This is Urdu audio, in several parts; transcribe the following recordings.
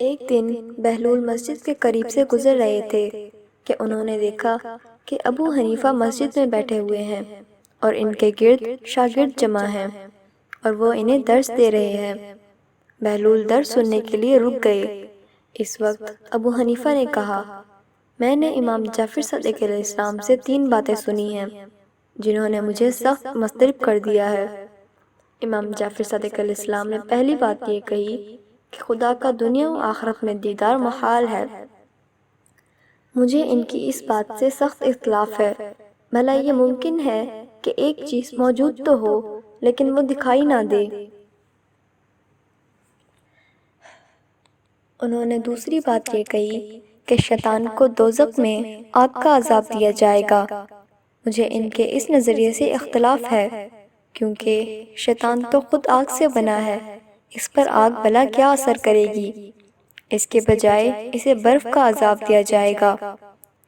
ایک دن بہلول مسجد کے قریب سے گزر رہے تھے کہ انہوں نے دیکھا کہ ابو حنیفہ مسجد میں بیٹھے ہوئے ہیں اور ان کے گرد شاگرد جمع ہیں اور وہ انہیں درس دے رہے ہیں۔ بہلول درس سننے کے لیے رک گئے۔ اس وقت ابو حنیفہ نے کہا، میں نے امام جعفر صادق علیہ السلام سے 3 باتیں سنی ہیں جنہوں نے مجھے سخت مضطرب کر دیا ہے۔ امام جعفر صادق علیہ السلام نے پہلی بات یہ کہی کہ خدا کا دنیا و آخرت میں دیدار محال ہے۔ مجھے ان کی اس بات سے سخت اختلاف ہے۔ بھلا یہ ممکن ہے کہ ایک چیز موجود تو ہو لیکن وہ دکھائی نہ دے؟ انہوں نے دوسری بات یہ کہی کہ شیطان کو دوزخ میں آگ کا عذاب دیا جائے گا۔ مجھے ان کے اس نظریے سے اختلاف ہے کیونکہ شیطان تو خود آگ سے بنا ہے، اس پر آگ بھلا کیا اثر کرے گی؟ اس کے بجائے اسے برف کا عذاب دیا جائے گا۔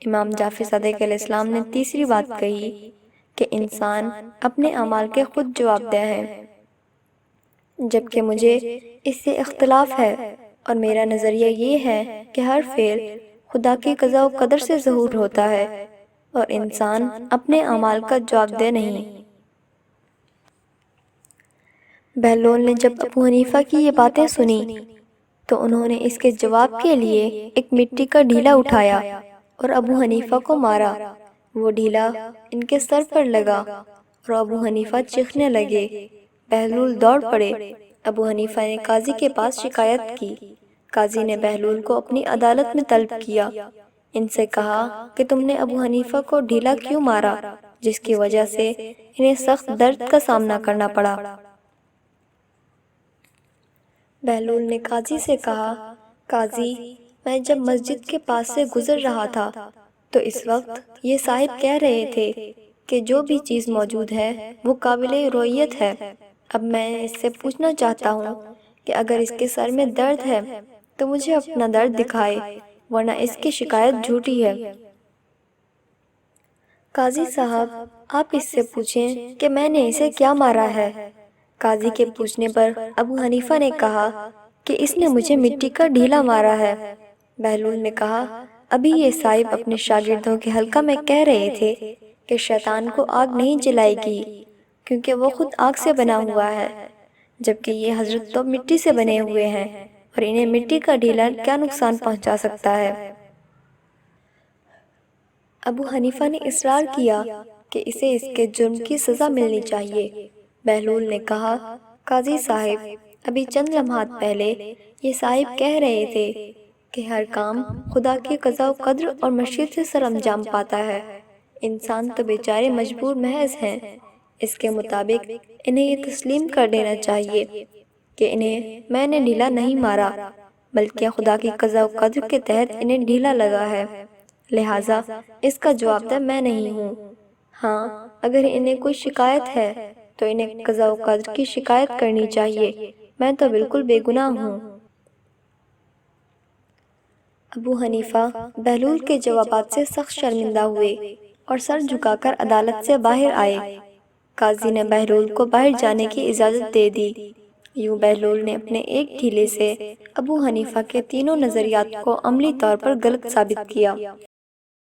امام جعفر صادق علیہ السلام نے تیسری بات کہی کہ انسان اپنے اعمال کے خود جواب دہ ہے، جبکہ مجھے اس سے اختلاف ہے اور میرا نظریہ یہ ہے کہ ہر فعل خدا کی قضاء و قدر سے ظہور ہوتا ہے اور انسان اپنے اعمال کا جواب دہ نہیں۔ بہلول نے جب ابو حنیفہ کی یہ باتیں سنی تو انہوں نے اس کے جواب کے لیے ایک مٹی کا ڈھیلا اٹھایا اور ابو حنیفہ کو مارا۔ وہ ڈھیلا ان کے سر پر لگا اور ابو حنیفہ چیخنے لگے۔ بہلول دوڑ پڑے۔ ابو حنیفہ نے قاضی کے پاس شکایت کی۔ قاضی نے بہلول کو اپنی عدالت میں طلب کیا۔ ان سے کہا کہ تم نے ابو حنیفہ کو ڈھیلا کیوں مارا جس کی وجہ سے انہیں سخت درد کا سامنا کرنا پڑا؟ بہلول نے قاضی سے کہا، قاضی، میں جب مسجد کے پاس سے گزر رہا تھا تو اس وقت یہ صاحب کہہ رہے تھے کہ جو بھی چیز موجود ہے وہ قابل رؤیت ہے۔ اب میں اس سے پوچھنا چاہتا ہوں کہ اگر اس کے سر میں درد ہے تو مجھے اپنا درد دکھائے ورنہ اس کی شکایت جھوٹی ہے۔ قاضی صاحب، آپ اس سے پوچھیں کہ میں نے اسے کیا مارا ہے۔ قاضی کے پوچھنے پر ابو حنیفہ نے کہا کہ اس نے مجھے مٹی کا ڈھیلا مارا ہے۔ بہلول نے کہا، ابھی یہ صاحب اپنے شاگردوں کے حلقہ میں کہہ رہے تھے کہ شیطان کو آگ نہیں جلائے گی کیونکہ وہ خود آگ سے بنا ہوا ہے، جبکہ یہ حضرت تو مٹی سے بنے ہوئے ہیں اور انہیں مٹی کا ڈھیلا کیا نقصان پہنچا سکتا ہے؟ ابو حنیفہ نے اصرار کیا کہ اسے اس کے جرم کی سزا ملنی چاہیے۔ بہلول نے کہا، قاضی صاحب، ابھی چند لمحات پہلے یہ صاحب کہہ رہے تھے کہ ہر کام خدا کی قضاء و قدر اور مشیت سے سر انجام پاتا ہے۔ انسان تو بیچارے مجبور محض ہیں۔ اس کے مطابق انہیں یہ تسلیم کر دینا چاہیے کہ انہیں میں نے ڈھیلا نہیں مارا بلکہ خدا کی قضاء و قدر کے تحت انہیں ڈھیلا لگا ہے، لہٰذا اس کا جواب دہ میں نہیں ہوں۔ ہاں، اگر انہیں کوئی شکایت ہے تو انہیں قضاء و قدر کی شکایت کرنی چاہیے، میں تو بالکل بے گناہ ہوں۔ ابو حنیفہ بہلول کے جوابات سے سخت شرمندہ ہوئے اور سر جھکا کر عدالت سے باہر آئے۔ قاضی نے بہلول کو باہر جانے کی اجازت دے دی۔ یوں بہلول نے اپنے ایک ڈھیلے سے ابو حنیفہ کے تینوں نظریات کو عملی طور پر غلط ثابت کیا۔